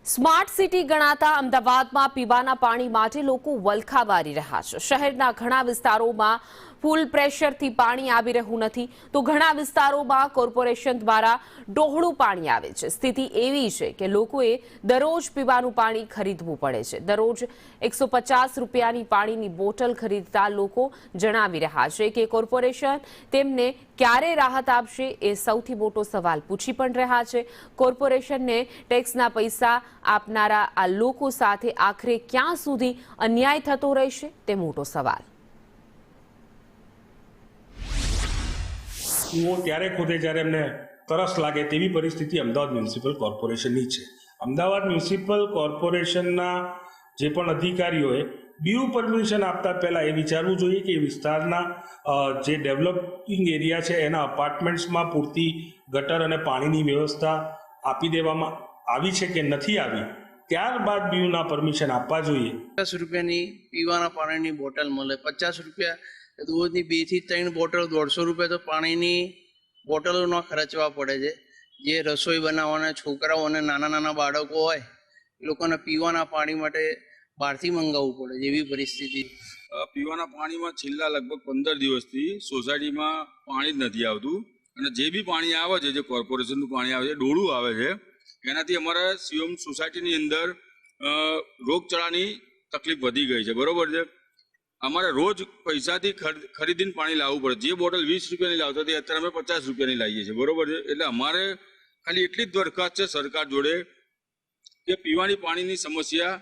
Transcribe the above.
Smart city ગણાતા અમદાવાદમાં પીવાના પાણી માટે લોકો વલખા વારી રહ્યા છે। શહેરના ઘણા વિસ્તારોમાં ફૂલ પ્રેશરથી પાણી આવી રહ્યું નથી, તો ઘણા વિસ્તારોમાં કોર્પોરેશન દ્વારા ડહોળું પાણી આવે છે। સ્થિતિ એવી છે કે લોકોએ દરરોજ પીવાનું પાણી ખરીદવું પડે છે। દરરોજ 150 રૂપિયાની પાણીની બોટલ ખરીદતા લોકો જણાવી રહ્યા છે કે કોર્પોરેશન તેમને ક્યારે રાહત આપશે એ સૌથી મોટો સવાલ પૂછી પણ રહ્યા છે। કોર્પોરેશનને ટેક્સના પૈસા આપનારા આ લોકો સાથે આખરે ક્યાં સુધી અન્યાય થતો રહેશે તે મોટો સવાલ। કૂવો ત્યારે ખોદે જ્યારે એમને તરસ લાગે તેવી પરિસ્થિતિ અમદાવાદ મ્યુનિસિપલ કોર્પોરેશનની છે। અમદાવાદ મ્યુનિસિપલ કોર્પોરેશનના જે પણ અધિકારીઓએ બીયુ પરમિશન આપતા પહેલાં એ વિચારવું જોઈએ કે વિસ્તારના જે ડેવલપિંગ એરિયા છે એના અપાર્ટમેન્ટ્સમાં પૂરતી ગટર અને પાણીની વ્યવસ્થા આપી દેવામાં આવી છે કે નથી આવી, ત્યારબાદ બીયુના પરમિશન આપવા જોઈએ। 50 રૂપિયાની પીવાના પાણીની બોટલ મળે, 50 રૂપિયા દૂધની 2 થી 3 બોટલ, 150 રૂપિયા તો પાણીની બોટલોના ખર્ચવા પડે છે। જે રસોઈ બનાવવાના છોકરાઓ અને નાના બાળકો હોય એ લોકોને પીવાના પાણી માટે બહારથી મંગાવવું પડે છે, એવી પરિસ્થિતિ। પીવાના પાણીમાં છેલ્લા લગભગ 15 દિવસથી સોસાયટીમાં પાણી જ નથી આવતું, અને જે બી પાણી આવે છે, જે કોર્પોરેશનનું પાણી આવે છે, ડોળું આવે છે। એનાથી અમારા સીએમ સોસાયટીની અંદર રોગચાળાની તકલીફ વધી ગઈ છે, બરોબર છે। અમારે રોજ પૈસાથી ખરીદીને પાણી લાવવું પડે। જે બોટલ 20 રૂપિયાની લાવતા હતી અત્યારે અમે 50 રૂપિયાની લાવીએ છીએ, બરોબર છે। એટલે અમારે ખાલી એટલી જ દરખાસ્ત છે સરકાર જોડે કે પીવાની પાણીની સમસ્યા